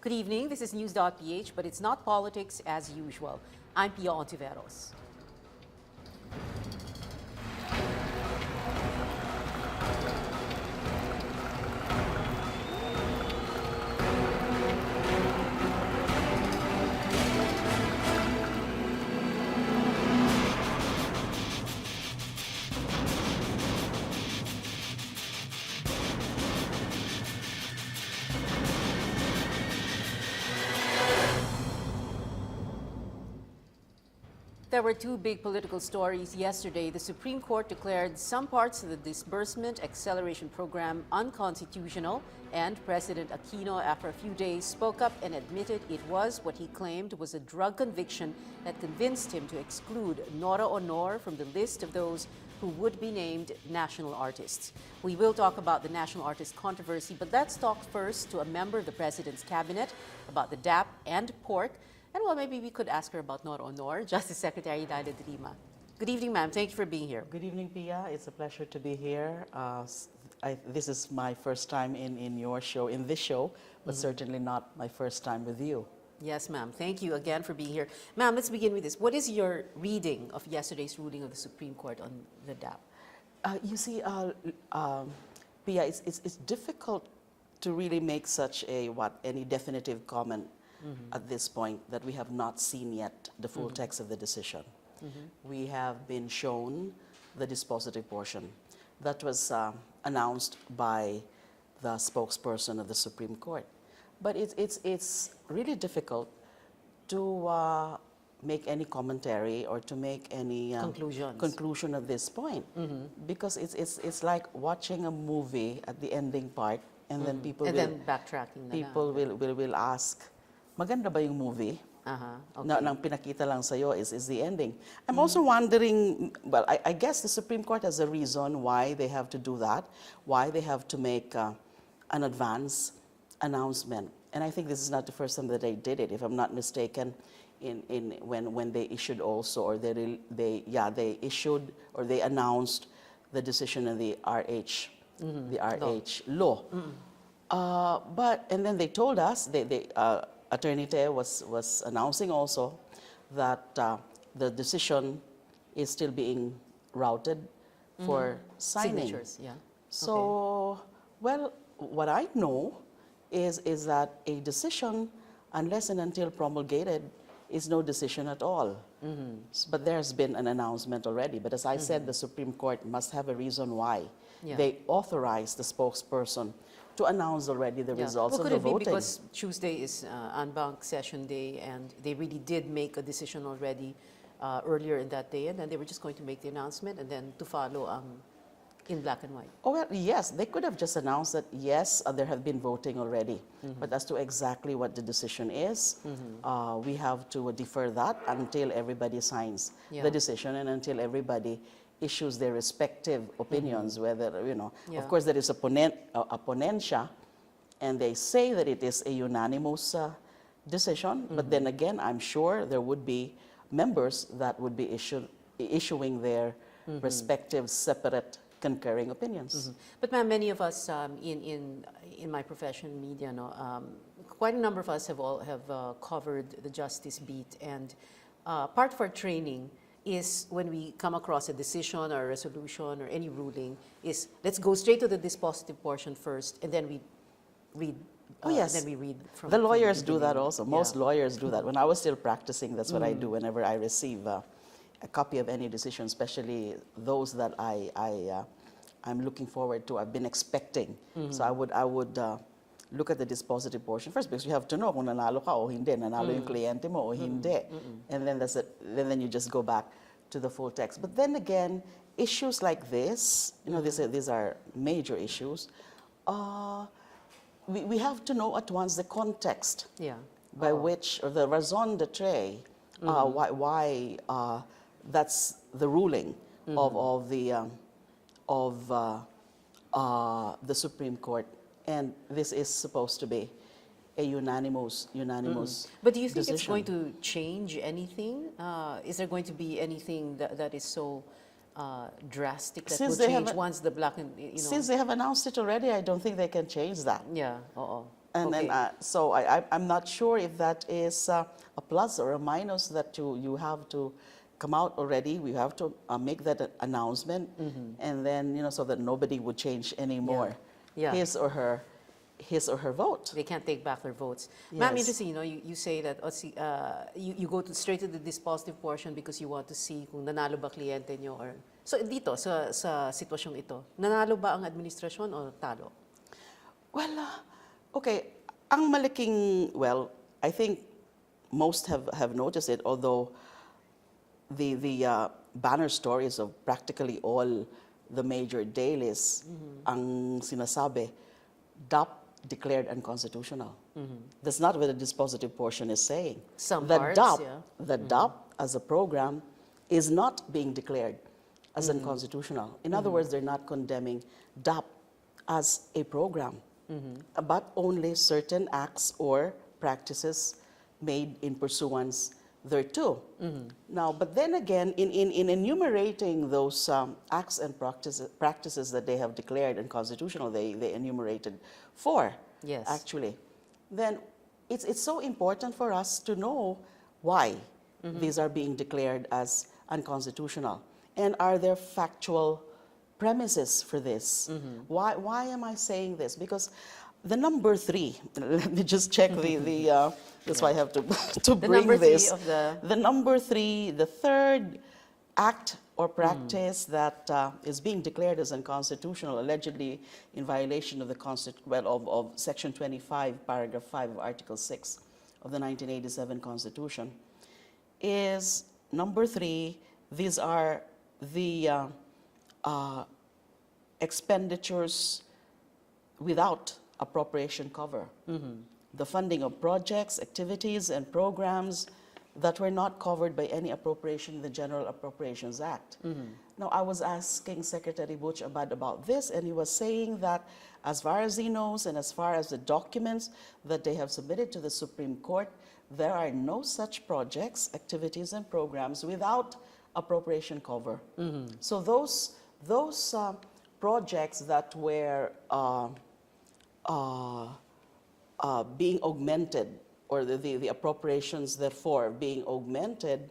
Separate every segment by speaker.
Speaker 1: Good evening, this is News.PH, but it's not politics as usual. I'm Pia Ontiveros. There were two big political stories yesterday. The Supreme Court declared some parts of the disbursement acceleration program unconstitutional, and President Aquino, after a few days, spoke up and admitted it was what he claimed was a drug conviction that convinced him to exclude NORA or NOR from the list of those who would be named national artists. We will talk about the national artist controversy, but let's talk first to a member of the President's cabinet about the DAP and pork. And well, maybe we could ask her about NORA or NOR, Justice Secretary LEILA de Lima. Good evening, ma'am. Thank you for being here.
Speaker 2: Good evening, Pia. It's a pleasure to be here. This is my first time in your show, in this show, but certainly not my first time with you.
Speaker 1: Yes, ma'am. Thank you again for being here. Ma'am, let's begin with this. What is your reading of yesterday's ruling of the Supreme Court on the DAP?
Speaker 2: You see, Pia, it's difficult to really make such any definitive comment at this point that we have not seen yet the full text of the decision. We have been shown the dispositive portion that was announced by the spokesperson of the Supreme Court. But it's really difficult to make any commentary or to make any conclusion at this point, because it's like watching a movie at the ending part, and then people will ask, maganda ba yung movie? Na nang pinakita lang sa'yo is the ending. I'm also wondering, well, I guess the Supreme Court has a reason why they have to do that, why they have to make an advance announcement. And I think this is not the first time that they did it, if I'm not mistaken, when they issued also, or they issued or they announced the decision in the RH, law. And then they told us, Attorney Te was announcing also that the decision is still being routed for signing.
Speaker 1: Signatures, yeah.
Speaker 2: So, well, what I know is that a decision, unless and until promulgated, is no decision at all. But there's been an announcement already. But as I said, the Supreme Court must have a reason why they authorized the spokesperson to announce already the results of the voting.
Speaker 1: Could it be because Tuesday is en banc session day, and they really did make a decision already earlier in that day, and then they were just going to make the announcement and then to follow in black and white?
Speaker 2: Oh, well, yes, they could have just announced that, yes, there have been voting already. But as to exactly what the decision is, we have to defer that until everybody signs the decision and until everybody issues their respective opinions, whether, of course there is a ponencia, and they say that it is a unanimous decision, but then again, I'm sure there would be members that would be issuing their respective separate concurring opinions.
Speaker 1: But ma'am, many of us in my profession, media, quite a number of us have covered the justice beat, and part of our training is when we come across a decision or a resolution or any ruling is, let's go straight to the dispositive portion first, and then we read. Then we read from
Speaker 2: the lawyers do that also. Most lawyers do that. When I was still practicing, that's what I do whenever I receive a copy of any decision, especially those that I'm looking forward to, I've been expecting. So I would look at the dispositive portion first, because you have to know kung nanalo ka o hindi, nanalo yung kliyente mo o hindi. And then that's it. Then you just go back to the full text. But then again, issues like this, these are major issues. We have to know at once the context by which, or the raison d'etre, why that's the ruling of the Supreme Court. And this is supposed to be a unanimous
Speaker 1: But do you think
Speaker 2: decision.
Speaker 1: it's going to change anything? Is there going to be anything that is so drastic that will change once the black and,
Speaker 2: Since they have announced it already, I don't think they can change that.
Speaker 1: Yeah,
Speaker 2: And
Speaker 1: Okay.
Speaker 2: then, so I'm not sure if that is a plus or a minus that you have to come out already. We have to make that announcement, and then, you know, so that nobody would change anymore
Speaker 1: Yeah.
Speaker 2: his or her vote.
Speaker 1: They can't take back their votes.
Speaker 2: Yes.
Speaker 1: Ma'am, interesting, you know, you say that you go straight to the dispositive portion because you want to see kung nanalo ba kliyente nyo or... So dito, sa sitwasyong ito, nanalo ba ang administrasyon o talo?
Speaker 2: Well, okay, ang malaking, well, I think most have noticed it, although the banner stories of practically all the major dailies ang sinasabi, DAP declared unconstitutional. That's not what the dispositive portion is saying.
Speaker 1: Some
Speaker 2: the
Speaker 1: parts,
Speaker 2: DAP,
Speaker 1: yeah.
Speaker 2: The DAP as a program is not being declared as unconstitutional. In other words, they're not condemning DAP as a program, but only certain acts or practices made in pursuance thereto. Now, but then again, in enumerating those acts and practices that they have declared unconstitutional, they enumerated 4,
Speaker 1: Yes.
Speaker 2: actually. Then it's so important for us to know why these are being declared as unconstitutional. And are there factual premises for this? Why am I saying this? Because the number 3, let me just check that's why I have to bring this. The number 3, the third act or practice that is being declared as unconstitutional, allegedly in violation of the of Section 25, Paragraph 5 of Article 6 of the 1987 Constitution, is number 3. These are the expenditures without appropriation cover. The funding of projects, activities, and programs that were not covered by any appropriation in the General Appropriations Act. Now, I was asking Secretary Butch about this, and he was saying that as far as he knows and as far as the documents that they have submitted to the Supreme Court, there are no such projects, activities, and programs without appropriation cover. So those projects that were being augmented, or the appropriations therefore being augmented,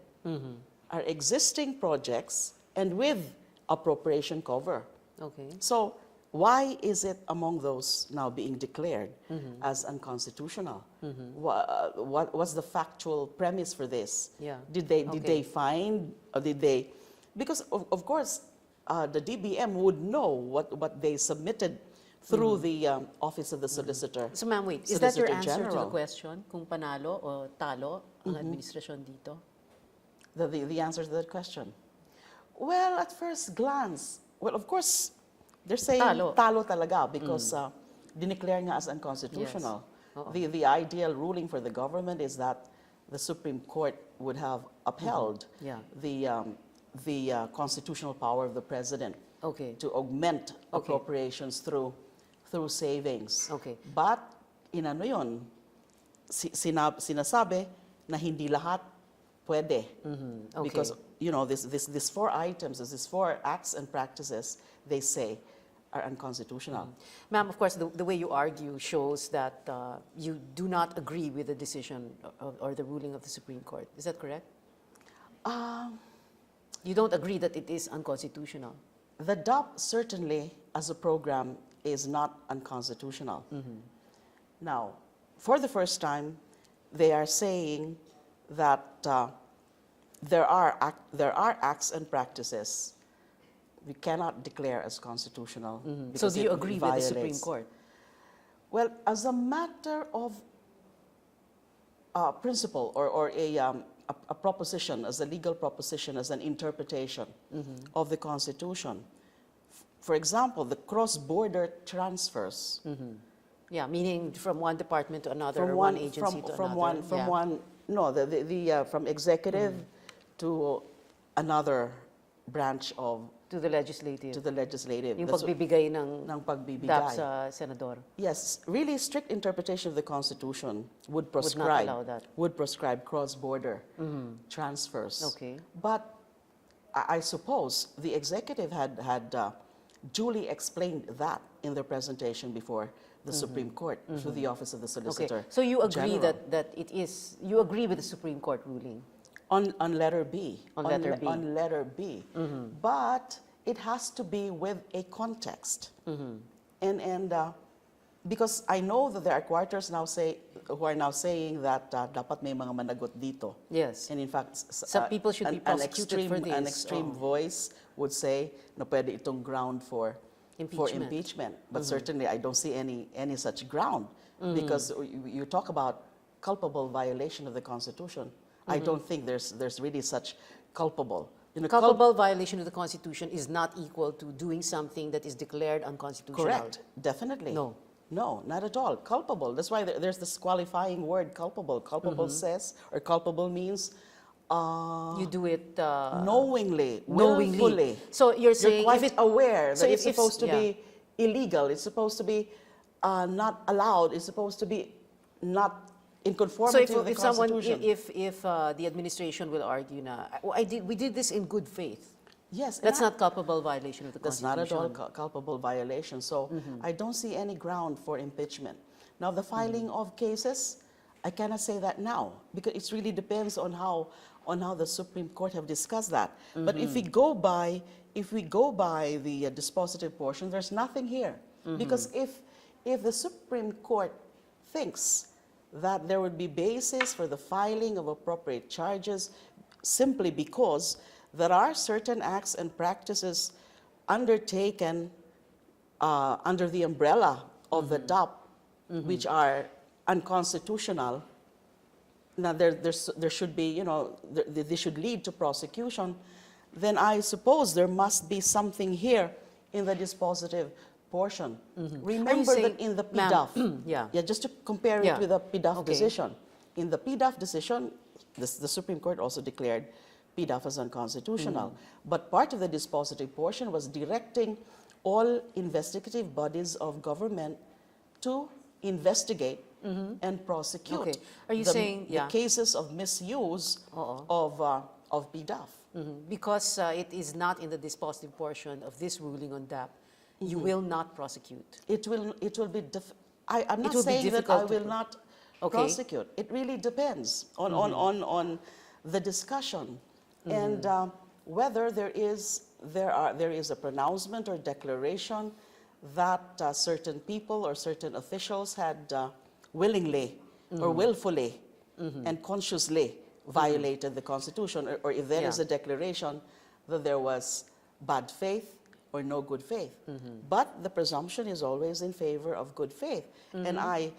Speaker 2: are existing projects and with appropriation cover.
Speaker 1: Okay.
Speaker 2: So why is it among those now being declared as unconstitutional? What's the factual premise for this?
Speaker 1: Yeah.
Speaker 2: Did they find, or did they, because of course the DBM would know what they submitted through the Office of the Solicitor.
Speaker 1: So ma'am, wait, is that your
Speaker 2: Solicitor
Speaker 1: answer to the
Speaker 2: General.
Speaker 1: question kung panalo o talo ang administrasyon dito?
Speaker 2: The answer to that question? Well, at first glance, well, of course, they're saying
Speaker 1: Talo.
Speaker 2: talo talaga because dineclare nga as unconstitutional.
Speaker 1: Yes.
Speaker 2: The ideal ruling for the government is that the Supreme Court would have upheld the constitutional power of the president to augment appropriations through savings.
Speaker 1: Okay.
Speaker 2: But inano yun, sinasabi na hindi lahat pwede.
Speaker 1: Okay.
Speaker 2: Because, you know, these 4 items, these 4 acts and practices, they say, are unconstitutional.
Speaker 1: Ma'am, of course, the way you argue shows that you do not agree with the decision or the ruling of the Supreme Court. Is that correct? You don't agree that it is unconstitutional?
Speaker 2: The DAP certainly, as a program, is not unconstitutional. Now, for the first time, they are saying that there are acts and practices we cannot declare as constitutional.
Speaker 1: So do you agree with the Supreme Court?
Speaker 2: Well, as a matter of principle or a proposition, as a legal proposition, as an interpretation of the Constitution, for example, the cross-border transfers.
Speaker 1: Yeah, meaning from one department to another, or one agency to another.
Speaker 2: From executive to another branch of
Speaker 1: to the legislative. Yung
Speaker 2: That's
Speaker 1: pagbibigay ng
Speaker 2: pagbibigay.
Speaker 1: DAP sa senador.
Speaker 2: Yes, really strict interpretation of the Constitution would
Speaker 1: not
Speaker 2: prescribe
Speaker 1: allow that.
Speaker 2: cross-border transfers.
Speaker 1: Okay.
Speaker 2: But I suppose the executive had duly explained that in their presentation before the Supreme Court through the Office of the Solicitor
Speaker 1: Okay. So you agree
Speaker 2: General.
Speaker 1: that it is, you agree with the Supreme Court ruling?
Speaker 2: On letter B.
Speaker 1: On letter B.
Speaker 2: On letter B. But it has to be with a context. And because I know that there are quarters now who are now saying that dapat may mga managot dito.
Speaker 1: Yes.
Speaker 2: And in fact,
Speaker 1: Some people should be prosecuted for this.
Speaker 2: An extreme voice would say na pwede itong ground for impeachment. But certainly I don't see any such ground because you talk about culpable violation of the Constitution. I don't think there's really such culpable. You know,
Speaker 1: Culpable violation of the Constitution is not equal to doing something that is declared unconstitutional.
Speaker 2: Correct, definitely. No, not at all. Culpable. That's why there's this qualifying word, culpable. Culpable says, or culpable means
Speaker 1: you do it
Speaker 2: knowingly, willfully.
Speaker 1: So you're saying
Speaker 2: quite
Speaker 1: if it,
Speaker 2: aware
Speaker 1: so
Speaker 2: that
Speaker 1: if
Speaker 2: it's supposed to be illegal. It's supposed to be not allowed. It's supposed to be not in conformity with the Constitution.
Speaker 1: If the administration will argue na, we did this in good faith.
Speaker 2: Yes.
Speaker 1: That's not culpable violation of the
Speaker 2: That's
Speaker 1: Constitution.
Speaker 2: not at all culpable violation. So I don't see any ground for impeachment. Now, the filing of cases, I cannot say that now because it really depends on how the Supreme Court have discussed that. But if we go by the dispositive portion, there's nothing here. Because if the Supreme Court thinks that there would be basis for the filing of appropriate charges simply because there are certain acts and practices undertaken under the umbrella of the DAP which are unconstitutional. Now there should be, you know, they should lead to prosecution. Then I suppose there must be something here in the dispositive portion. Remember that in the PDAF, just to compare it with the PDAF decision. In the PDAF decision, the Supreme Court also declared PDAF as unconstitutional. But part of the dispositive portion was directing all investigative bodies of government to investigate and prosecute
Speaker 1: Are you saying
Speaker 2: the cases of misuse of PDAF.
Speaker 1: Because it is not in the dispositive portion of this ruling on DAP, you will not prosecute.
Speaker 2: It will be. I'm not saying that I will not prosecute. It really depends on the discussion and whether there is a pronouncement or declaration that certain people or certain officials had willingly or willfully and consciously violated the Constitution, or if there is a declaration that there was bad faith or no good faith. But the presumption is always in favor of good faith. And I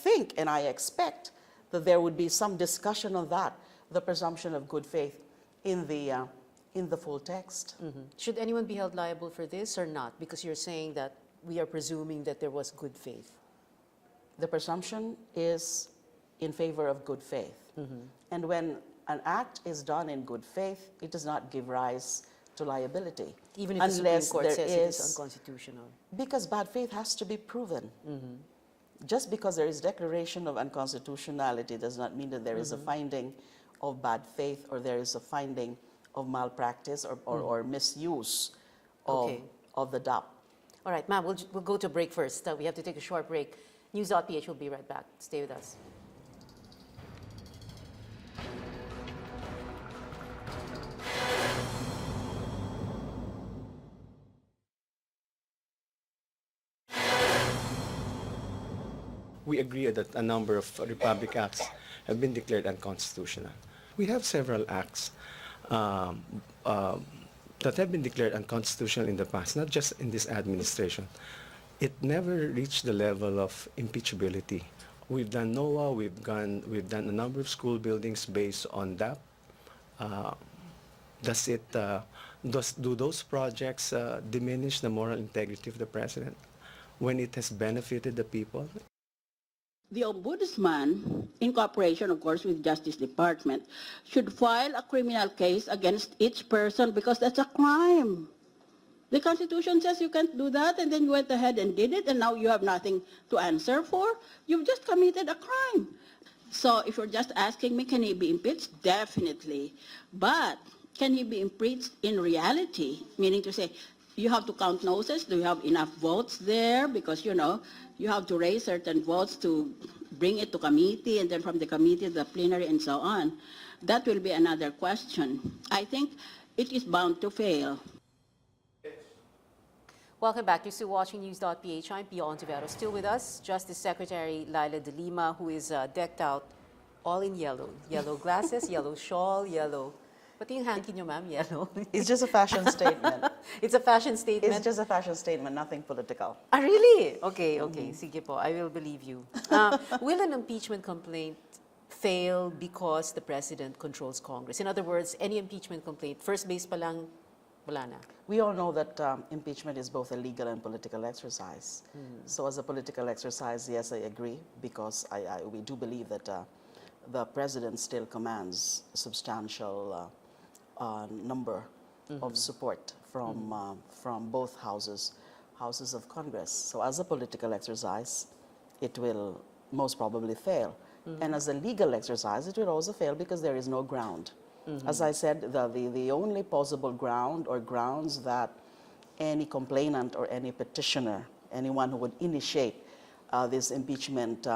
Speaker 2: think and I expect that there would be some discussion on that, the presumption of good faith in the full text.
Speaker 1: Should anyone be held liable for this or not? Because you're saying that we are presuming that there was good faith.
Speaker 2: The presumption is in favor of good faith. And when an act is done in good faith, it does not give rise to liability.
Speaker 1: Even if the Supreme Court says it is unconstitutional.
Speaker 2: Because bad faith has to be proven. Just because there is declaration of unconstitutionality does not mean that there is a finding of bad faith or there is a finding of malpractice or misuse of the DAP.
Speaker 1: All right, ma'am, we'll go to break first. We have to take a short break. News.PH will be right back. Stay with us.
Speaker 3: We agree that a number of Republic Acts have been declared unconstitutional. We have several acts that have been declared unconstitutional in the past, not just in this administration. It never reached the level of impeachability. We've done NORA, we've done a number of school buildings based on DAP. Do those projects diminish the moral integrity of the president when it has benefited the people?
Speaker 4: The Ombudsman, in cooperation, of course, with Justice Department, should file a criminal case against each person because that's a crime. The Constitution says you can't do that, and then you went ahead and did it, and now you have nothing to answer for. You've just committed a crime. So if you're just asking me, can he be impeached? Definitely. But can he be impeached in reality? Meaning to say, you have to count noses. Do you have enough votes there? Because, you know, you have to raise certain votes to bring it to committee, and then from the committee to the plenary and so on. That will be another question. I think it is bound to fail.
Speaker 1: Welcome back. You're still watching News.PH. I'm Pia Ontivero. Still with us, Justice Secretary LEILA de Lima, who is decked out all in yellow. Yellow glasses, yellow shawl, yellow. Pati yung hanky niyo, ma'am, yellow.
Speaker 2: It's just a fashion statement.
Speaker 1: It's a fashion statement?
Speaker 2: It's just a fashion statement, nothing political.
Speaker 1: Ah, really? Okay, okay. Sige po, I will believe you. Will an impeachment complaint fail because the president controls Congress? In other words, any impeachment complaint, first base pa lang, wala na.
Speaker 2: We all know that impeachment is both a legal and political exercise. So as a political exercise, yes, I agree, because we do believe that the president still commands a substantial number of support from both houses of Congress. So as a political exercise, it will most probably fail. And as a legal exercise, it will also fail because there is no ground. As I said, the only possible ground or grounds that any complainant or any petitioner, anyone who would initiate this impeachment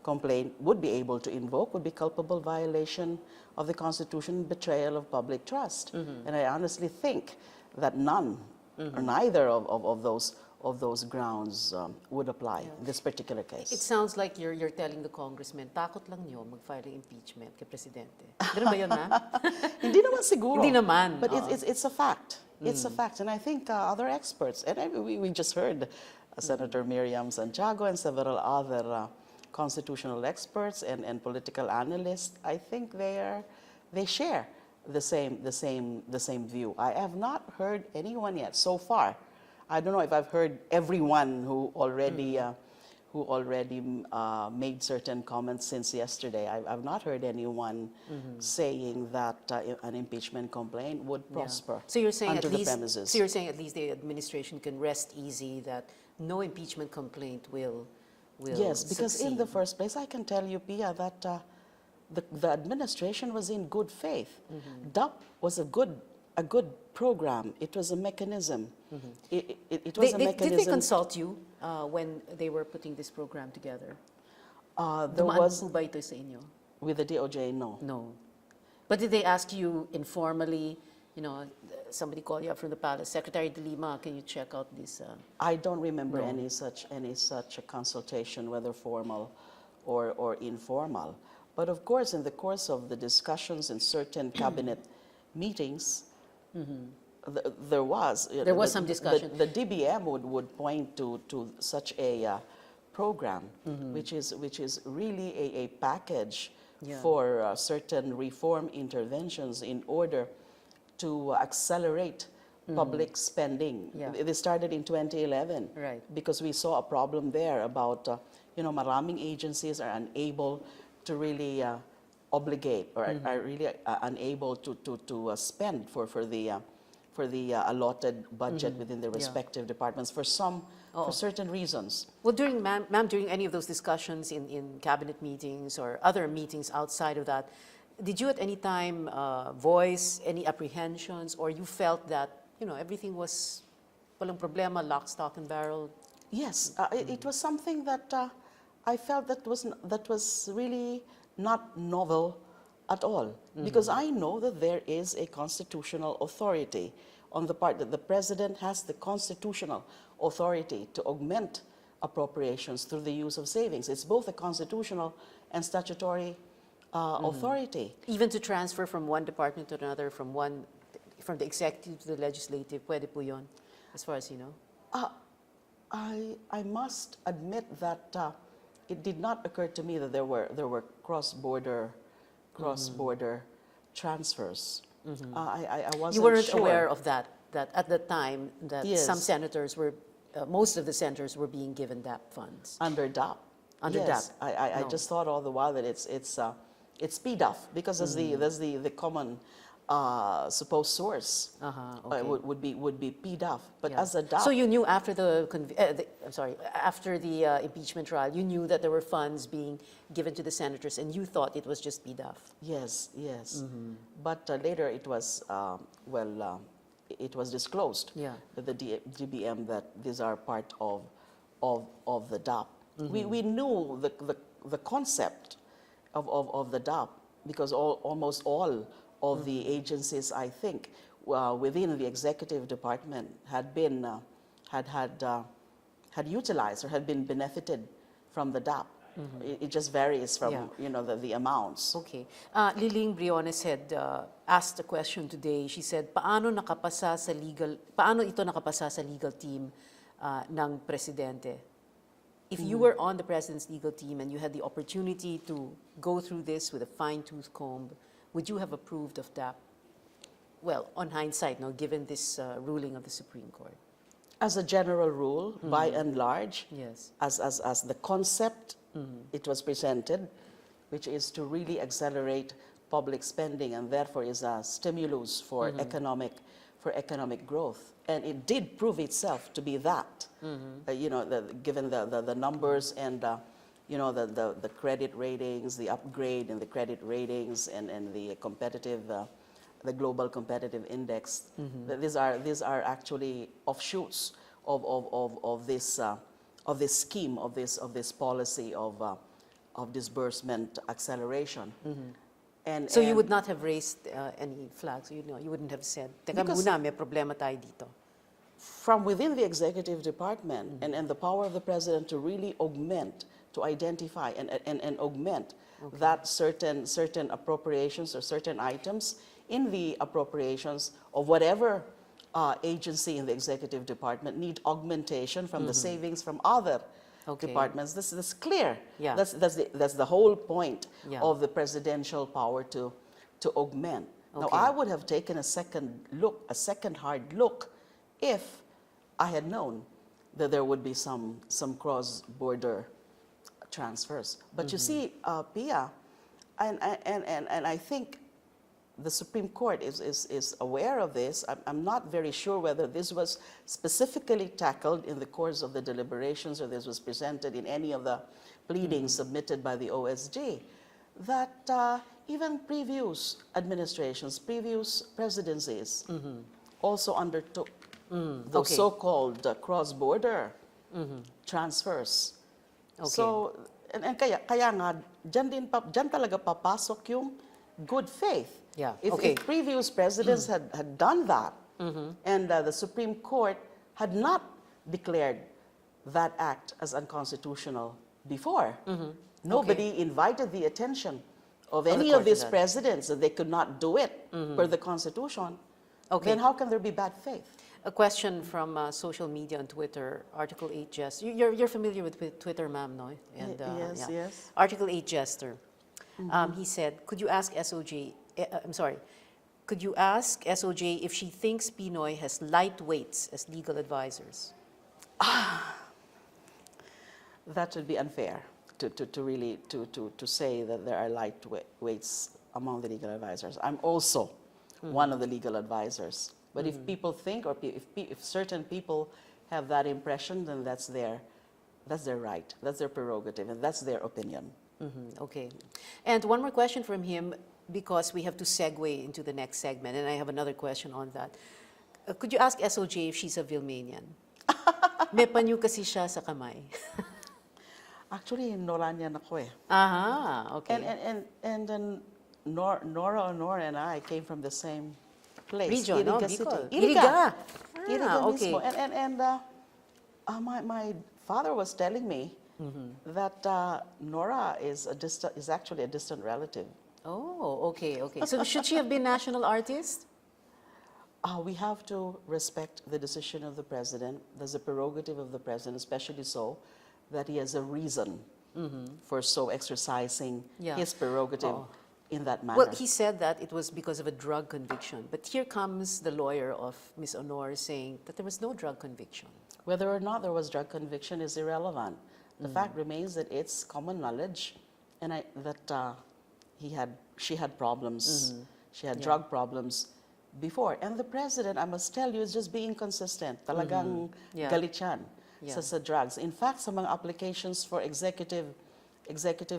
Speaker 2: complaint would be able to invoke would be culpable violation of the Constitution, betrayal of public trust. And I honestly think that none or neither of those grounds would apply in this particular case.
Speaker 1: It sounds like you're telling the congressman, takot lang niyo mag-file ng impeachment kay presidente. Ganun ba yun, ma'am?
Speaker 2: Hindi naman siguro.
Speaker 1: Hindi naman.
Speaker 2: But it's a fact. It's a fact. And I think other experts, and we just heard Senator Miriam Santiago and several other constitutional experts and political analysts, I think they share the same view. I have not heard anyone yet so far. I don't know if I've heard everyone who already made certain comments since yesterday. I've not heard anyone saying that an impeachment complaint would prosper
Speaker 1: So you're saying
Speaker 2: under
Speaker 1: at
Speaker 2: the
Speaker 1: least,
Speaker 2: premises.
Speaker 1: So you're saying at least the administration can rest easy that no impeachment complaint will
Speaker 2: Yes, because
Speaker 1: succeed.
Speaker 2: in the first place, I can tell you, Pia, that the administration was in good faith. DAP was a good program. It was a mechanism. It was a mechanism.
Speaker 1: Did they consult you when they were putting this program together?
Speaker 2: There was
Speaker 1: po ba ito sa inyo?
Speaker 2: with the DOJ, no.
Speaker 1: No. But did they ask you informally, you know, somebody called you up from the palace, Secretary de Lima, can you check out this?
Speaker 2: I don't remember any such a consultation, whether formal or informal. But of course, in the course of the discussions in certain cabinet meetings, there was
Speaker 1: some discussion.
Speaker 2: The DBM would point to such a program, which is really a package for certain reform interventions in order to accelerate public spending. They started in 2011,
Speaker 1: Right.
Speaker 2: because we saw a problem there about maraming agencies are unable to really obligate or are really unable to spend for the allotted budget within their respective departments for certain reasons.
Speaker 1: Well, ma'am, during any of those discussions in cabinet meetings or other meetings outside of that, did you at any time voice any apprehensions, or you felt that everything was walang problema, lock, stock, and barrel?
Speaker 2: Yes, it was something that I felt that was really not novel at all, because I know that there is a constitutional authority on the part that the president has the constitutional authority to augment appropriations through the use of savings. It's both a constitutional and statutory authority.
Speaker 1: Even to transfer from one department to another, from the executive to the legislative, pwede po yun, as far as you know?
Speaker 2: I must admit that it did not occur to me that there were cross-border transfers. I wasn't
Speaker 1: You weren't
Speaker 2: sure.
Speaker 1: aware of that at the time that
Speaker 2: Yes.
Speaker 1: some senators were, most of the senators were being given DAP funds.
Speaker 2: Under DAP.
Speaker 1: Under
Speaker 2: Yes,
Speaker 1: DAP.
Speaker 2: I
Speaker 1: No.
Speaker 2: just thought all the while that it's PDAF, because that's the common supposed source.
Speaker 1: Okay.
Speaker 2: Would be PDAF, but
Speaker 1: Yeah.
Speaker 2: as a DAP.
Speaker 1: So you knew after after the impeachment trial, you knew that there were funds being given to the senators, and you thought it was just PDAF.
Speaker 2: Yes. But later it was it was disclosed that the GBM that these are part of the DAP. We knew the concept of the DAP because almost all of the agencies, I think, within the executive department had been had utilized or had been benefited from the DAP. It just varies from the amounts.
Speaker 1: Okay. Liling Briones had asked a question today. She said, paano ito nakapasa sa legal team ng presidente? If you were on the president's legal team and you had the opportunity to go through this with a fine-tooth comb, would you have approved of DAP? Well, on hindsight, now, given this ruling of the Supreme Court.
Speaker 2: As a general rule, by and large,
Speaker 1: Yes.
Speaker 2: as the concept it was presented, which is to really accelerate public spending and therefore is a stimulus for economic growth. And it did prove itself to be that, given the numbers and the credit ratings, the upgrade in the credit ratings and the competitive, the global competitive index. These are actually offshoots of this scheme, of this policy of disbursement acceleration.
Speaker 1: So you would not have raised any flags. You wouldn't have said, teka muna, may problema tayo dito.
Speaker 2: From within the executive department and the power of the president to really augment, to identify and augment that certain appropriations or certain items in the appropriations of whatever agency in the executive department need augmentation from the savings from other departments. This is clear.
Speaker 1: Yeah.
Speaker 2: That's the whole point of the presidential power to augment. Now, I would have taken a second hard look if I had known that there would be some cross-border transfers. But you see, Pia, and I think the Supreme Court is aware of this. I'm not very sure whether this was specifically tackled in the course of the deliberations or this was presented in any of the pleadings submitted by the OSG, that even previous administrations, previous presidencies also undertook those so-called cross-border transfers. So, and kaya nga, dyan talaga papasok yung good faith.
Speaker 1: Yeah.
Speaker 2: If previous presidents had done that, and the Supreme Court had not declared that act as unconstitutional before, nobody invited the attention of any of these presidents that they could not do it per the Constitution, then how can there be bad faith?
Speaker 1: A question from social media on Twitter, Article 8 Jester. You're familiar with Twitter, ma'am, no? And,
Speaker 2: yes.
Speaker 1: Article 8 Jester. He said, could you ask SOJ if she thinks Pinoy has lightweights as legal advisors?
Speaker 2: That would be unfair to really say that there are lightweights among the legal advisors. I'm also one of the legal advisors. But if people think, or if certain people have that impression, then that's their right, that's their prerogative, and that's their opinion.
Speaker 1: Okay. And one more question from him, because we have to segue into the next segment, and I have another question on that. Could you ask SOJ if she's a Vilmanian? May panyo kasi siya sa kamay.
Speaker 2: Actually, Noranian ako eh.
Speaker 1: Aha, okay.
Speaker 2: And then Nora and I came from the same place.
Speaker 1: Region, no?
Speaker 2: Iriga City.
Speaker 1: Iriga.
Speaker 2: Iriga
Speaker 1: Okay.
Speaker 2: mismo. And my father was telling me that Nora is actually a distant relative.
Speaker 1: Oh, okay. So should she have been national artist?
Speaker 2: We have to respect the decision of the president. There's a prerogative of the president, especially so that he has a reason for so exercising his prerogative in that manner.
Speaker 1: Well, he said that it was because of a drug conviction. But here comes the lawyer of Ms. Honor saying that there was no drug conviction.
Speaker 2: Whether or not there was drug conviction is irrelevant. The fact remains that it's common knowledge, and that she had problems. She had drug problems before. And the president, I must tell you, is just being consistent. Talagang galit yan sa drugs. In fact, sa mga applications for executive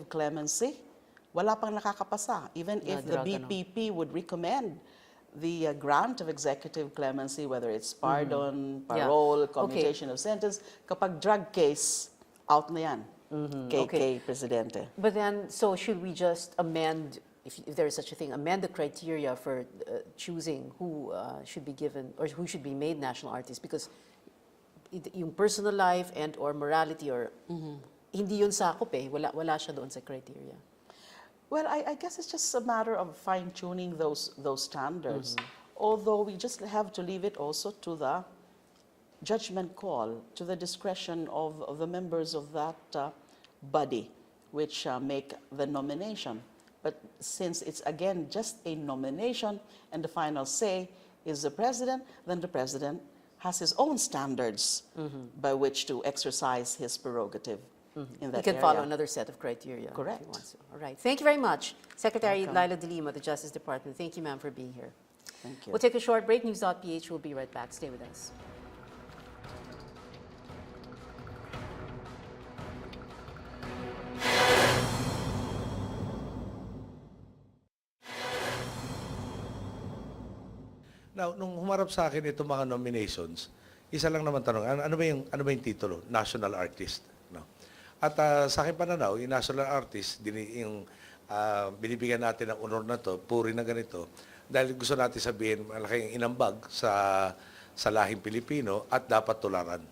Speaker 2: clemency, wala pang nakakapasa. Even if the BPP would recommend the grant of executive clemency, whether it's pardon, parole, commutation of sentence, kapag drug case, out na yan. Kay Presidente.
Speaker 1: But then, so should we just amend, if there is such a thing, amend the criteria for choosing who should be given or who should be made national artist? Because yung personal life and or morality or hindi yun sakop eh, wala siya doon sa criteria.
Speaker 2: Well, I guess it's just a matter of fine-tuning those standards. Although we just have to leave it also to the judgment call, to the discretion of the members of that body which make the nomination. But since it's, again, just a nomination and the final say is the president, then the president has his own standards by which to exercise his prerogative in that
Speaker 1: He can
Speaker 2: area.
Speaker 1: follow another set of criteria.
Speaker 2: Correct.
Speaker 1: If he wants to. All right. Thank you very much, Secretary LILA de Lima, the Justice Department. Thank you, ma'am, for being here.
Speaker 2: Thank you.
Speaker 1: We'll take a short break. News.PH will be right back. Stay with us.
Speaker 5: Now, nung humarap sa akin itong mga nominations, isa lang naman tanong, ano ba yung titulo? National Artist. No? At sa akin pananaw, yung National Artist, binibigyan natin ng honor na to, puri na ganito, dahil gusto natin sabihin, malaking inambag sa lahing Pilipino at dapat tularan.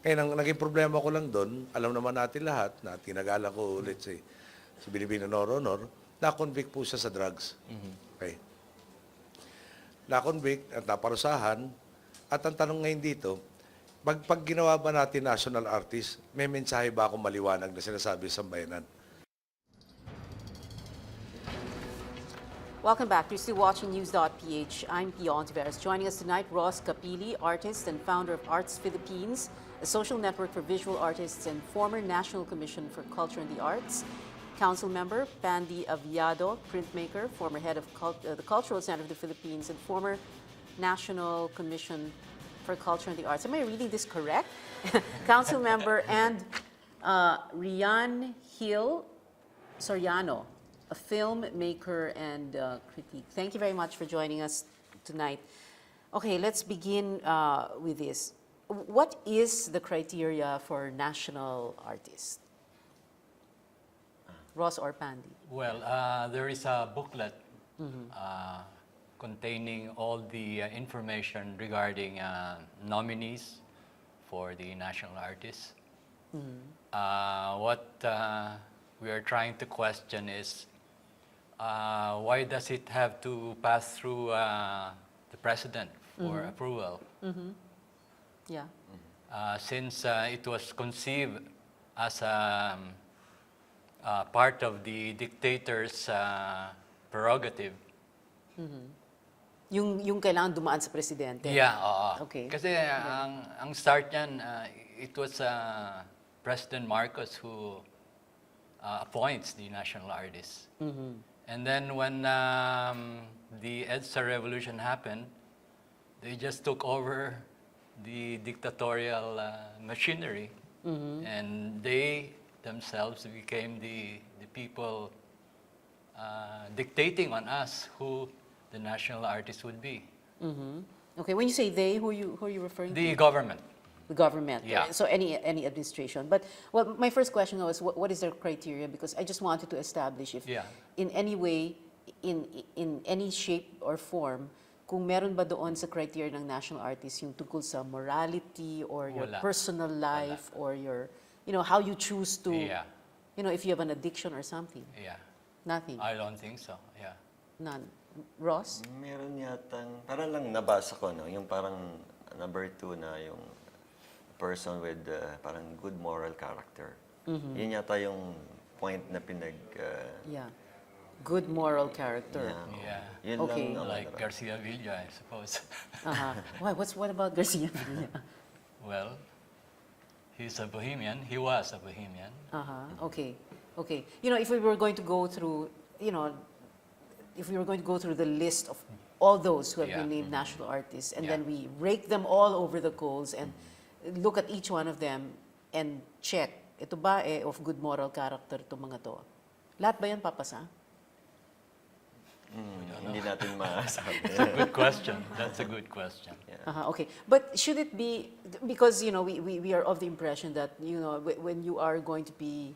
Speaker 5: Kaya naging problema ko lang doon, alam naman natin lahat, na tinagalan ko, let's say, si Binibino Honor, na-convict po siya sa drugs. Okay. Na-convict at naparusahan. At ang tanong ngayon dito, pag ginawa ba natin national artist, may mensahe ba akong maliwanag na sinasabi sa bayanan?
Speaker 1: Welcome back. You're still watching News.PH. I'm Pio Ontiveros. Joining us tonight, Ross Capili, artist and founder of Arts Philippines, a social network for visual artists and former National Commission for Culture and the Arts. Council member Pandy Aviado, printmaker, former head of the Cultural Center of the Philippines, and former National Commission for Culture and the Arts. Am I reading this correct? Council member and RIANNE SORIANO, a filmmaker and critique. Thank you very much for joining us tonight. Okay, let's begin with this. What is the criteria for national artists? Ross or Pandy?
Speaker 6: Well, there is a booklet containing all the information regarding nominees for the national artists. What we are trying to question is why does it have to pass through the president for approval?
Speaker 1: Yeah.
Speaker 6: Since it was conceived as a part of the dictator's prerogative.
Speaker 1: Yung kailangan dumaan sa presidente.
Speaker 6: Yeah, oo.
Speaker 1: Okay.
Speaker 6: Kasi ang start niyan, it was President Marcos who appoints the national artists. And then when the EDSA revolution happened, they just took over the dictatorial machinery, and they themselves became the people dictating on us who the national artist would be.
Speaker 1: Okay, when you say they, who are you referring to?
Speaker 6: The government.
Speaker 1: The government.
Speaker 6: Yeah.
Speaker 1: So any administration. But well, my first question was, what is their criteria? Because I just wanted to establish if in any way, in any shape or form, kung meron ba doon sa criteria ng national artist yung tungkol sa morality or your personal life or your, how you choose to, if you have an addiction or something.
Speaker 6: Yeah.
Speaker 1: Nothing.
Speaker 6: I don't think so. Yeah.
Speaker 1: None. Ross?
Speaker 7: Meron yatang, parang lang nabasa ko, no? Yung parang number 2 na yung person with parang good moral character. Yun yata yung point na
Speaker 1: Yeah. Good moral character.
Speaker 6: Yeah.
Speaker 7: Yun
Speaker 1: Okay.
Speaker 7: lang.
Speaker 6: Like Garcia Villa, I suppose.
Speaker 1: Why? What about Garcia Villa?
Speaker 6: Well, he's a bohemian. He was a bohemian.
Speaker 1: Okay. Okay. If we were going to go through, if we were going to go through the list of all those who have been named national artists, and then we rake them all over the coals and look at each one of them and check, ito ba of good moral character itong mga to? Lahat ba yan papasa?
Speaker 7: Hindi natin masabi.
Speaker 6: Good question. That's a good question.
Speaker 1: Okay, but should it be, because we are of the impression that when you are going to be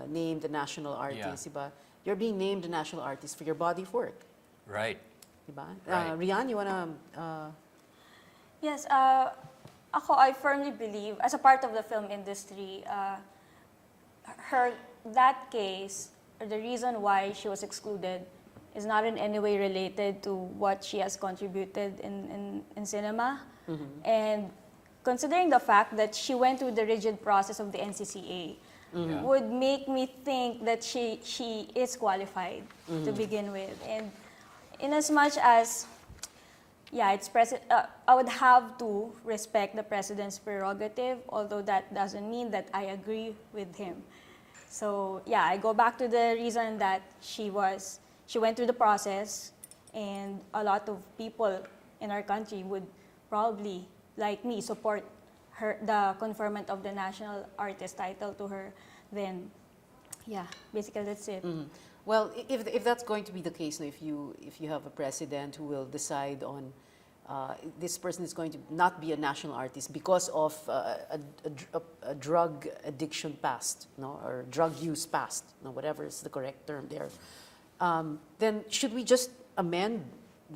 Speaker 1: named a national artist, diba? You're being named a national artist for your body of work,
Speaker 6: Right.
Speaker 1: diba?
Speaker 6: Right.
Speaker 1: Rianne, you wanna?
Speaker 8: Yes, I firmly believe, as a part of the film industry, that case, or the reason why she was excluded, is not in any way related to what she has contributed in cinema. And considering the fact that she went through the rigid process of the NCCA, would make me think that she is qualified to begin with. And in as much as, I would have to respect the president's prerogative, although that doesn't mean that I agree with him. So I go back to the reason that she went through the process, and a lot of people in our country would probably, like me, support the conferment of the national artist title to her. Then, basically that's it.
Speaker 1: Well, if that's going to be the case, if you have a president who will decide on this person is going to not be a national artist because of a drug addiction past, or drug use past, whatever is the correct term there, then should we just amend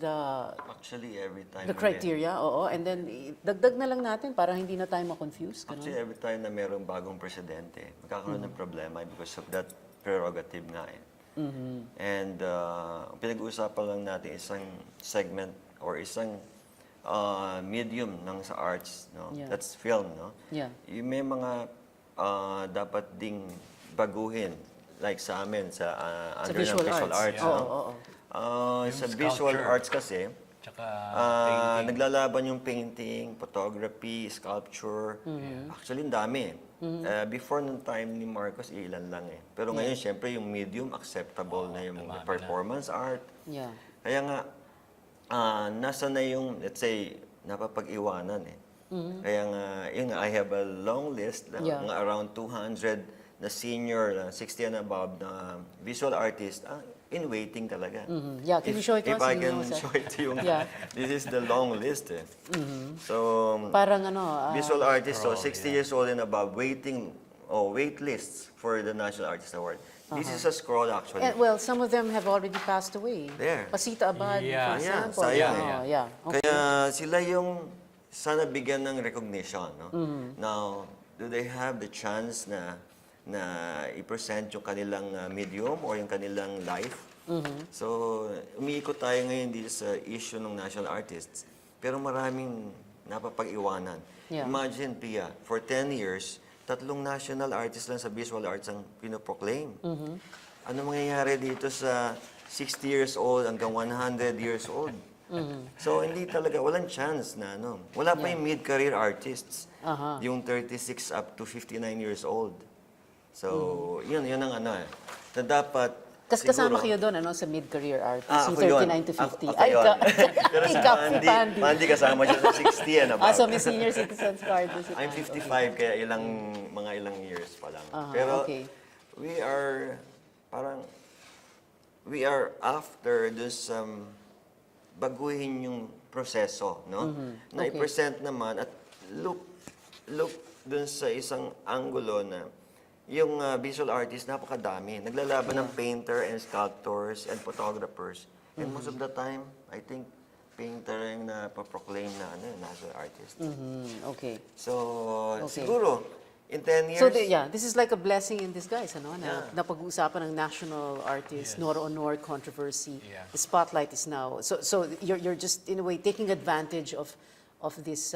Speaker 7: Actually, every time
Speaker 1: the criteria? And then dagdag na lang natin para hindi na tayo ma-confuse.
Speaker 7: Actually, every time na mayroong bagong presidente, magkakaroon ng problema because of that prerogative nga eh. And pinag-uusapan lang natin isang segment or isang medium ng sa arts, that's film, yung may mga dapat ding baguhin, like sa amin, sa under ng visual arts. Sa visual arts kasi, naglalaban yung painting, photography, sculpture. Actually, ang dami. Before nung time ni Marcos, ilan lang eh. Pero ngayon, syempre, yung medium, acceptable na yung performance art. Kaya nga, nasa na yung, let's say, napapag-iwanan eh. Kaya nga, I have a long list, mga around 200 na senior, 60 and above na visual artist, in waiting talaga.
Speaker 1: Can you show it to us?
Speaker 7: If I can show it to you, this is the long list eh. So,
Speaker 1: parang
Speaker 7: visual artists, 60 years old and above, waiting, wait lists for the National Artist Award. This is a scroll actually.
Speaker 1: Well, some of them have already passed away.
Speaker 7: There.
Speaker 1: Pasita Abad, for example.
Speaker 7: Sayang
Speaker 1: Okay.
Speaker 7: Kaya sila yung sana bigyan ng recognition. Now, do they have the chance na i-present yung kanilang medium or yung kanilang life? So, umiikot tayo ngayon dito sa issue ng national artists. Pero maraming napapag-iwanan. Imagine, Pia, for 10 years, 3 national artists lang sa visual arts ang pinoproclaim. Ano mangyayari dito sa 60 years old hanggang 100 years old? So, hindi talaga, walang chance na, wala pa yung mid-career artists. Yung 36 up to 59 years old. So, yun ang na dapat,
Speaker 1: Kasi kasama kayo doon, sa mid-career artist, yung 39 to 50.
Speaker 7: Ako yun. Pero si Pandy kasama siya sa 60 and above.
Speaker 1: So may senior citizens card.
Speaker 7: I'm 55, kaya mga ilang years pa lang. Pero we are after this baguhin yung proseso, na i-present naman at look dun sa isang angulo na yung visual artists, napakadami. Naglalaban ng painter and sculptors and photographers. And most of the time, I think, painter yung napaproclaim na national artist.
Speaker 1: Okay.
Speaker 7: So, siguro, in 10 years...
Speaker 1: So, this is like a blessing in disguise, na napag-uusapan ng national artist, NORA on NORA controversy. The spotlight is now... So you're just, in a way, taking advantage of this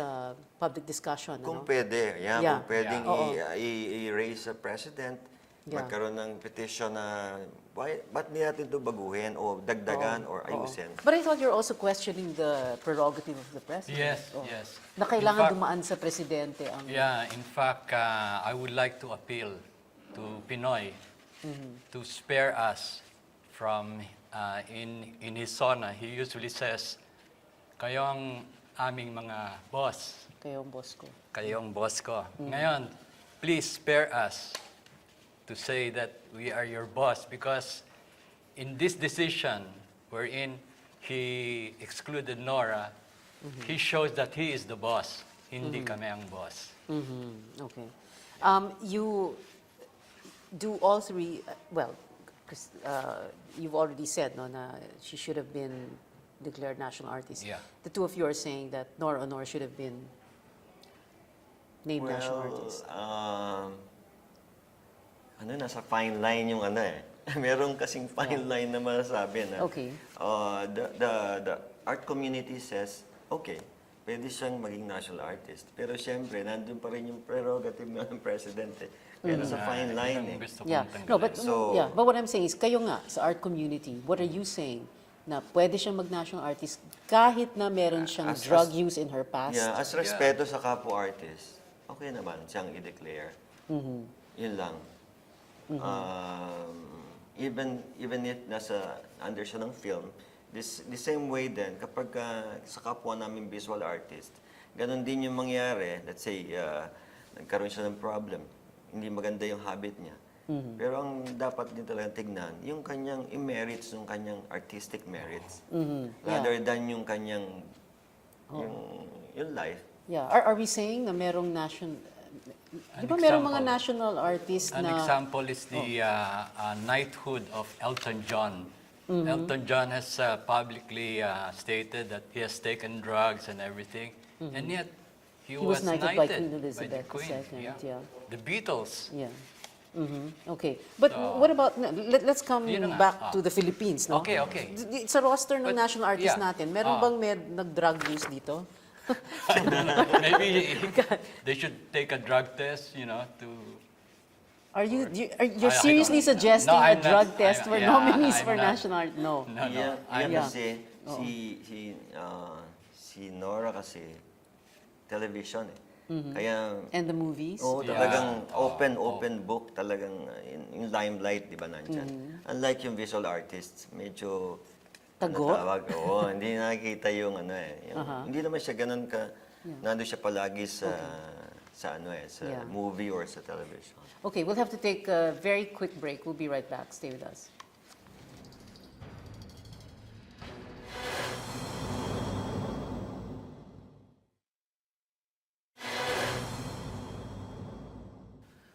Speaker 1: public discussion.
Speaker 7: Kung pwede, kung pwedeng i-raise sa president, magkaroon ng petition na, ba't hindi natin ito baguhin o dagdagan or ayusin?
Speaker 1: But I thought you're also questioning the prerogative of the president.
Speaker 6: Yes.
Speaker 1: Na kailangan dumaan sa presidente ang...
Speaker 6: in fact, I would like to appeal to Pinoy to spare us from, in his sona, he usually says, kayo ang aming mga boss.
Speaker 1: Kayong boss ko.
Speaker 6: Kayong boss ko. Ngayon, please spare us to say that we are your boss because in this decision, wherein he excluded NORA, he shows that he is the boss, hindi kami ang boss.
Speaker 1: Okay. You do all three, well, you've already said no, na she should have been declared national artist.
Speaker 6: Yeah.
Speaker 1: The two of you are saying that NORA or NORA should have been named national artist.
Speaker 7: Nasa fine line yung Meron kasing fine line na masasabi na.
Speaker 1: Okay.
Speaker 7: The art community says, okay, pwede siyang maging national artist. Pero siyempre, nandun pa rin yung prerogative ng president eh. Kaya nasa fine line eh.
Speaker 1: Yeah. No, but
Speaker 7: So-
Speaker 1: but what I'm saying is kayo nga sa art community, what are you saying na pwede siyang mag-national artist kahit na meron siyang drug use in her past?
Speaker 7: Yeah, as respeto sa kapwa-artist, okay naman siyang i-declare. Yun lang. Even if under siya ng film, the same way din, kapag sa kapwa namin visual artist, ganun din yung mangyari. Let's say, nagkaroon siya ng problem, hindi maganda yung habit niya. Pero ang dapat din talaga tignan, yung kanyang merits, yung kanyang artistic merits, rather than yung kanyang yung life.
Speaker 1: Yeah. Are we saying na merong national... Di ba merong mga national artists
Speaker 6: An
Speaker 1: na...
Speaker 6: example is the knighthood of Elton John. Elton John has publicly stated that he has taken drugs and everything, and yet he was
Speaker 1: knighted by Queen
Speaker 6: by the
Speaker 1: Elizabeth
Speaker 6: Queen.
Speaker 1: II. Yeah.
Speaker 6: The Beatles.
Speaker 1: Yeah. Okay. But what about... Let's come
Speaker 6: Yun na nga.
Speaker 1: back to the Philippines, no?
Speaker 6: Okay, okay.
Speaker 1: Sa roster ng
Speaker 6: But,
Speaker 1: national artists
Speaker 6: yeah.
Speaker 1: natin, meron bang nag-drug use dito?
Speaker 6: I don't know. Maybe they should take a drug test, to...
Speaker 1: You're seriously suggesting
Speaker 6: No,
Speaker 1: a
Speaker 6: I'm not-
Speaker 1: drug test for
Speaker 6: yeah,
Speaker 1: nominees
Speaker 6: I'm
Speaker 1: for
Speaker 6: not.
Speaker 1: national art? No.
Speaker 6: No, no.
Speaker 7: Yan
Speaker 1: Yeah.
Speaker 7: kasi, si Nora kasi, television eh. Kaya,
Speaker 1: And the movies?
Speaker 7: talagang open book, talagang yung limelight, di ba, nandyan. Unlike yung visual artists, medyo,
Speaker 1: Tago?
Speaker 7: hindi nakikita yung hindi naman siya ganun ka, nandun siya palagi sa movie or sa television.
Speaker 1: Okay, we'll have to take a very quick break. We'll be right back. Stay with us.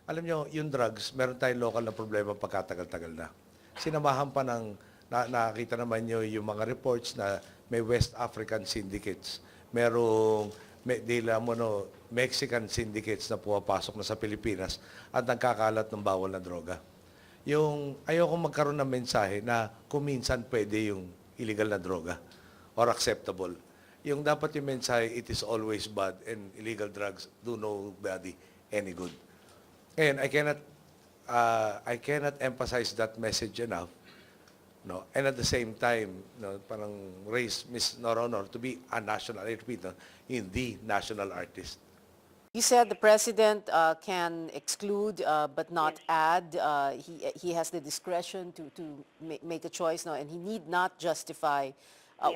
Speaker 5: Alam nyo, yung drugs, meron tayong local na problema pagkatagal-tagal na. Sinamahan pa ng, nakakita naman nyo yung mga reports na may West African syndicates. Merong, Mexican syndicates na pumapasok na sa Pilipinas at nagkakalat ng bawal na droga. Yung, ayoko magkaroon ng mensahe na kung minsan pwede yung illegal na droga or acceptable. Yung dapat yung mensahe, it is always bad and illegal drugs do nobody any good. And I cannot emphasize that message enough. No, and at the same time, parang raise Miss Nora Honor to be a national, I repeat, the national artist.
Speaker 1: You said the president can exclude but not add. He has the discretion to make a choice now, and he need not justify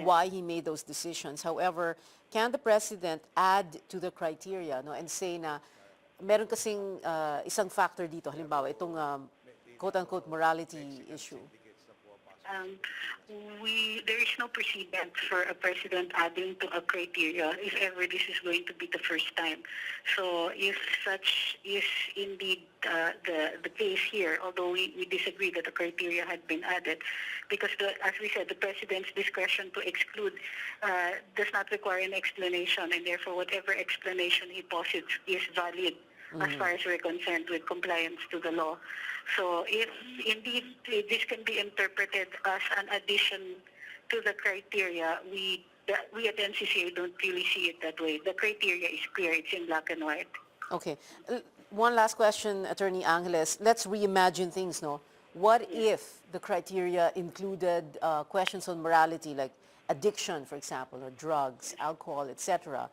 Speaker 1: why he made those decisions. However, can the president add to the criteria and say na meron kasing isang factor dito, halimbawa itong quote-unquote morality issue?
Speaker 9: There is no precedent for a president adding to a criteria if ever this is going to be the first time. So if such is indeed the case here, although we disagree that the criteria had been added, because as we said, the president's discretion to exclude does not require an explanation, and therefore whatever explanation he posits is valid as far as we're concerned with compliance to the law. So if indeed this can be interpreted as an addition to the criteria, we at NCCA don't really see it that way. The criteria is clear, it's in black and white.
Speaker 1: Okay. One last question, Attorney Angeles. Let's reimagine things, no? What if the criteria included questions on morality, like addiction, for example, or drugs, alcohol, etc.,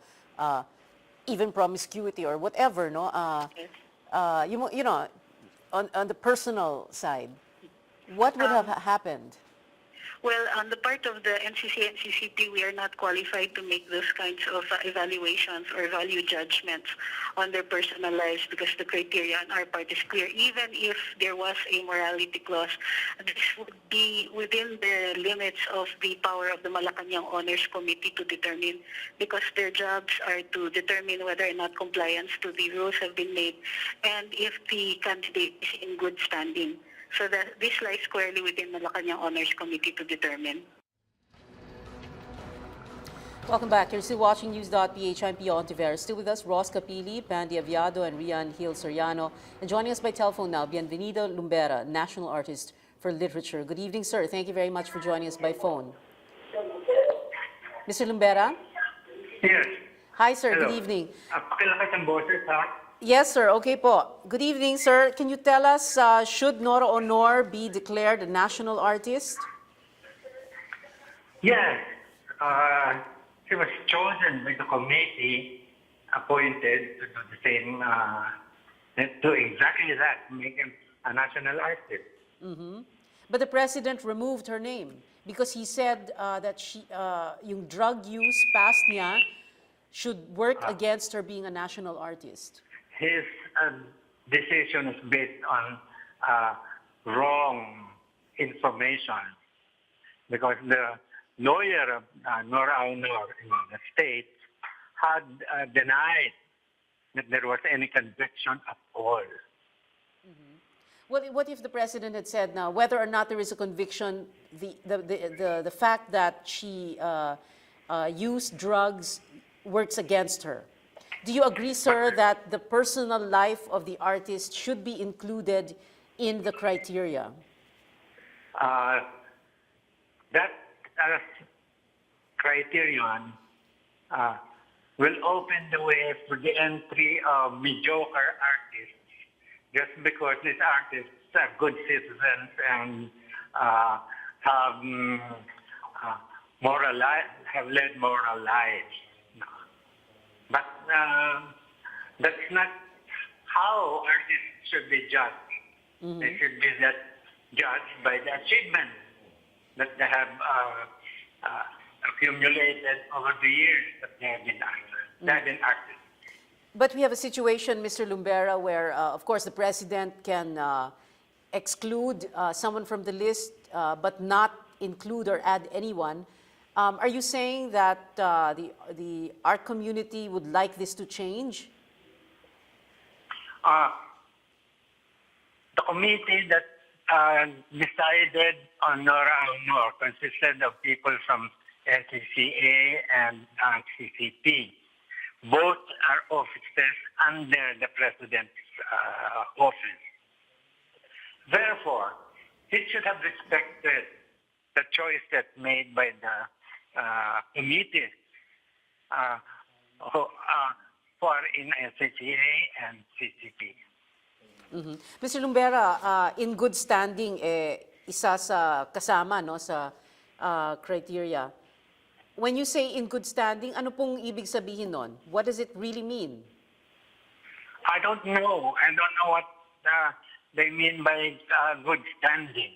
Speaker 1: even promiscuity or whatever, no? On the personal side, what would have happened?
Speaker 9: Well, on the part of the NCC and CCP, we are not qualified to make those kinds of evaluations or value judgments on their personal lives because the criteria on our part is clear. Even if there was a morality clause, this would be within the limits of the power of the Malacanang Honors Committee to determine, because their jobs are to determine whether or not compliance to the rules have been made and if the candidate is in good standing. So that this lies squarely within the Malacanang Honors Committee to determine.
Speaker 1: Welcome back. You're still watching News.PH. I'm Pio Ontiveros. Still with us, Ross Capili, Pandy Aviado, and RIANNE SORIANO. And joining us by telephone now, Bienvenido Lumbera, National Artist for Literature. Good evening, sir. Thank you very much for joining us by phone. Mr. Lumbera?
Speaker 10: Yes.
Speaker 1: Hi, sir.
Speaker 10: Hello.
Speaker 1: Good evening.
Speaker 10: Pakilakas ang boses, ha?
Speaker 1: Yes, sir. Okay po. Good evening, sir. Can you tell us, should Nora Honor be declared a national artist?
Speaker 10: Yes. She was chosen by the committee appointed to do the same, to exactly that, make him a national artist.
Speaker 1: But the president removed her name because he said that yung drug use past niya should work against her being a national artist.
Speaker 10: His decision is based on wrong information because the lawyer of Nora AUNOR in the States had denied that there was any conviction at all.
Speaker 1: What if the president had said now, whether or not there is a conviction, the fact that she used drugs works against her? Do you agree, sir, that the personal life of the artist should be included in the criteria?
Speaker 10: That criterion will open the way for the entry of mediocre artists just because these artists are good citizens and have led moral lives. But that's not how artists should be judged. They should be judged by the achievements that they have accumulated over the years that they have been artists.
Speaker 1: But we have a situation, Mr. Lumbera, where, of course, the president can exclude someone from the list, but not include or add anyone. Are you saying that the art community would like this to change?
Speaker 10: The committee that decided on Nora AUNOR consisted of people from NCCA and CCP. Both are offices under the president's office. Therefore, he should have respected the choice that's made by the committee for in NCCA and CCP.
Speaker 1: Mr. Lumbera, in good standing, isa sa kasama no, sa criteria. When you say in good standing, ano pong ibig sabihin nun? What does it really mean?
Speaker 10: I don't know. I don't know what they mean by good standing.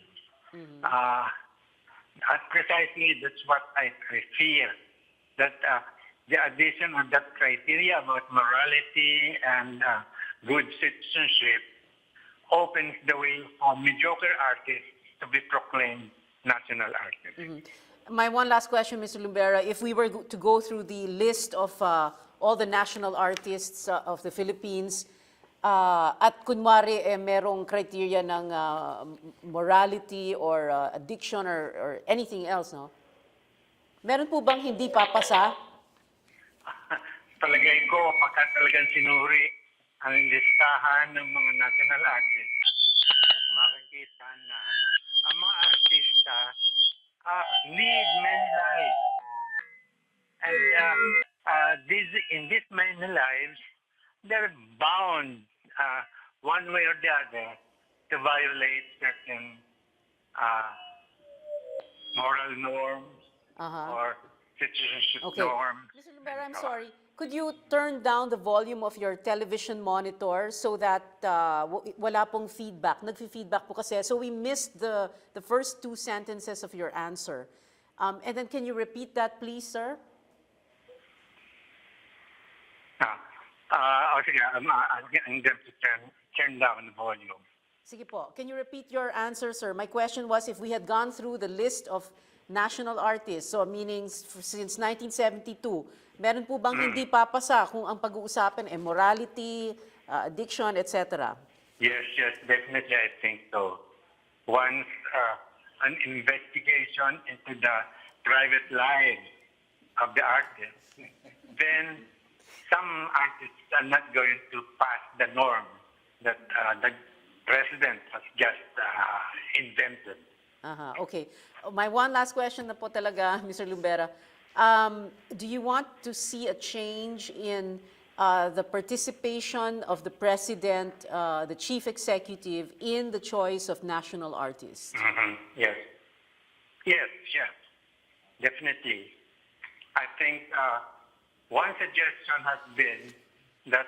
Speaker 10: Precisely, that's what I fear. That the addition of that criteria about morality and good citizenship opens the way for mediocre artists to be proclaimed national artists.
Speaker 1: My one last question, Mr. Lumbera. If we were to go through the list of all the national artists of the Philippines, at kunwari merong criteria ng morality or addiction or anything else, no? Meron po bang hindi papasa?
Speaker 10: Palagay ko, makatalagang sinuri ang listahan ng mga national artists. Makikita na ang mga artista lead many lives. And in these many lives, they're bound one way or the other to violate certain moral norms or citizenship norms.
Speaker 1: Mr. Lumbera, I'm sorry. Could you turn down the volume of your television monitor so that wala pong feedback? Nagfi-feedback po kasi. So we missed the first two sentences of your answer. And then can you repeat that, please, sir?
Speaker 10: Okay, I'm going to turn down the volume.
Speaker 1: Sige po. Can you repeat your answer, sir? My question was if we had gone through the list of national artists, so meaning since 1972, meron po bang hindi papasa kung ang pag-uusapan ay morality, addiction, etc.?
Speaker 10: Yes, definitely I think so. Once an investigation into the private lives of the artists, then some artists are not going to pass the norm that the president has just invented.
Speaker 1: Okay. My one last question na po talaga, Mr. Lumbera. Do you want to see a change in the participation of the president, the chief executive, in the choice of national artists?
Speaker 10: Yes, definitely. I think one suggestion has been that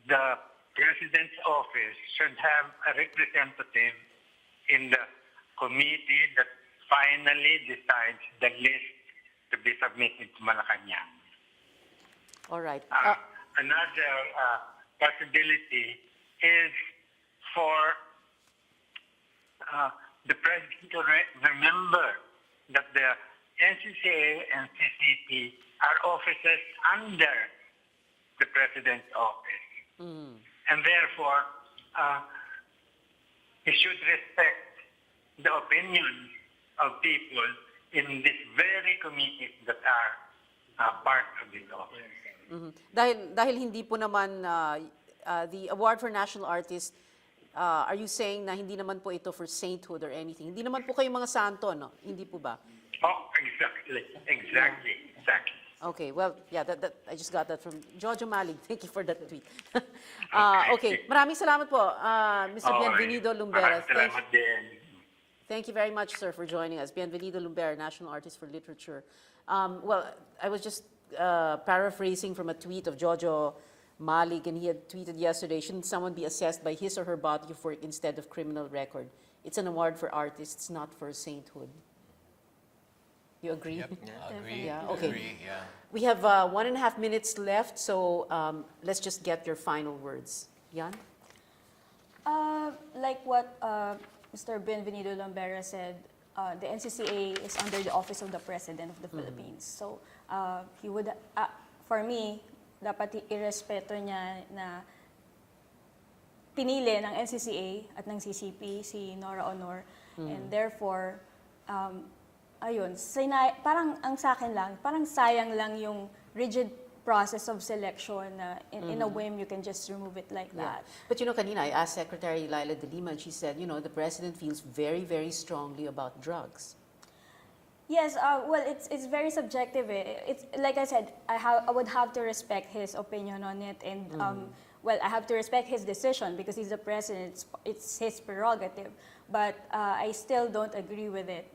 Speaker 10: the president's office should have a representative in the committee that finally decides the list to be submitted to Malacanang.
Speaker 1: All right.
Speaker 10: Another possibility is for the president to remember that the NCCA and CCP are offices under the president's office. And therefore, he should respect the opinions of people in these very committees that are part of this office.
Speaker 1: Dahil hindi po naman the Award for National Artists, are you saying na hindi naman po ito for sainthood or anything? Hindi naman po kayo mga santo, no? Hindi po ba?
Speaker 10: Oh, exactly.
Speaker 1: Okay, well, yeah, I just got that from Jojo Malig. Thank you for that tweet. Okay, maraming salamat po, Mr. Bienvenido Lumbera.
Speaker 10: Salamat din.
Speaker 1: Thank you very much, sir, for joining us. Bienvenido Lumbera, National Artist for Literature. Well, I was just paraphrasing from a tweet of Jojo Malig, and he had tweeted yesterday, shouldn't someone be assessed by his or her body of work instead of criminal record? It's an award for artists, not for sainthood. You agree?
Speaker 6: Yep, agree.
Speaker 1: Yeah, okay.
Speaker 6: Agree, yeah.
Speaker 1: We have 1.5 minutes left, so let's just get your final words. Yan?
Speaker 8: Like what Mr. Bienvenido Lumbera said, the NCCA is under the Office of the President of the Philippines. So he would, for me, dapat irespeto niya na pinili ng NCCA at ng CCP si Nora Honor. And therefore, ayun, parang ang sa akin lang, parang sayang lang yung rigid process of selection na in a whim you can just remove it like that.
Speaker 1: But you know, kanina I asked Secretary LILA de Lima, and she said, you know, the president feels very, very strongly about drugs.
Speaker 8: Yes, well, it's very subjective. It's like I said, I would have to respect his opinion on it, and well, I have to respect his decision because he's the president. It's his prerogative, but I still don't agree with it.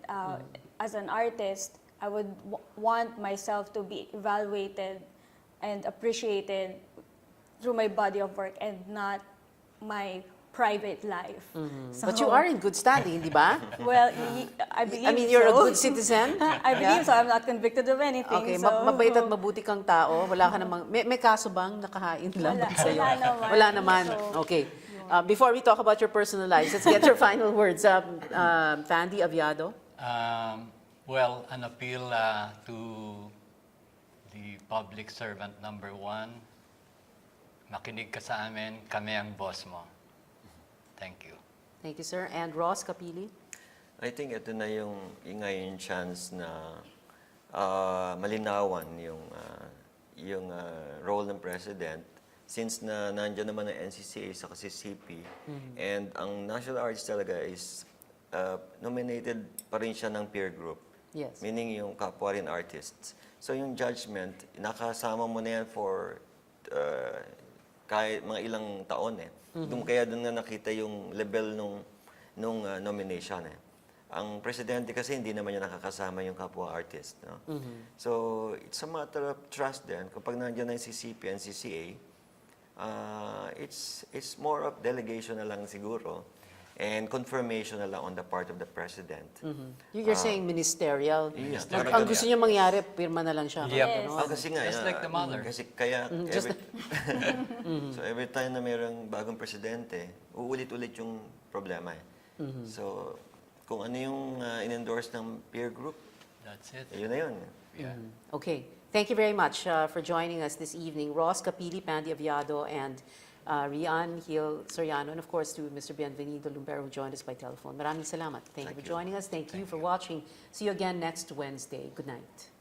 Speaker 8: As an artist, I would want myself to be evaluated and appreciated through my body of work and not my private life. So,
Speaker 1: But you are in good standing, di ba?
Speaker 8: well, I believe
Speaker 1: I mean, you're
Speaker 8: so.
Speaker 1: a good citizen.
Speaker 8: I believe so. I'm not convicted of anything.
Speaker 1: Okay,
Speaker 8: so.
Speaker 1: mabait at mabuti kang tao. Wala ka namang, may kaso bang nakahain lang sa'yo?
Speaker 8: Wala naman.
Speaker 1: Wala naman.
Speaker 8: So,
Speaker 1: okay. Before we talk about your personal lives, let's get your final words. Fandy Aviado?
Speaker 6: Well, an appeal to the public servant number 1. Makinig ka sa amin, kami ang boss mo. Thank you.
Speaker 1: Thank you, sir. And Ross Capili?
Speaker 7: I think ito na yung ngayon chance na malinawan yung role ng president since na nandiyan naman ang NCCA sa CCP and ang national artist talaga is nominated pa rin siya ng peer group.
Speaker 1: Yes.
Speaker 7: Meaning yung kapwa rin artists. So yung judgment, nakasama mo na yan for kahit mga ilang taon eh. Kaya doon na nakita yung level nung nomination eh. ang presidente kasi hindi naman niya nakakasama yung kapwa artist. No? So, it's a matter of trust din. Kapag nandiyan na yung CCP and CCA, it's more of delegation na lang siguro and confirmation na lang on the part of the president.
Speaker 1: You're saying ministerial.
Speaker 7: Yes.
Speaker 1: Ang gusto niya mangyari, pirma na lang siya.
Speaker 6: Yep.
Speaker 1: Ganon.
Speaker 7: Kasi nga,
Speaker 6: Just like the mother.
Speaker 7: Kasi kaya, so every time na mayroong bagong presidente, uulit-ulit yung problema. So, kung ano yung in-endorse ng peer group,
Speaker 6: That's it.
Speaker 7: yun na yun.
Speaker 6: Yeah.
Speaker 1: Okay. Thank you very much for joining us this evening. Ross Capili, Pandy Aviado, and RIANNE SORIANO, and of course to Mr. Bienvenido Lumbero, who joined us by telephone. Maraming salamat. Thank you for joining us. Thank you for watching. See you again next Wednesday. Good night.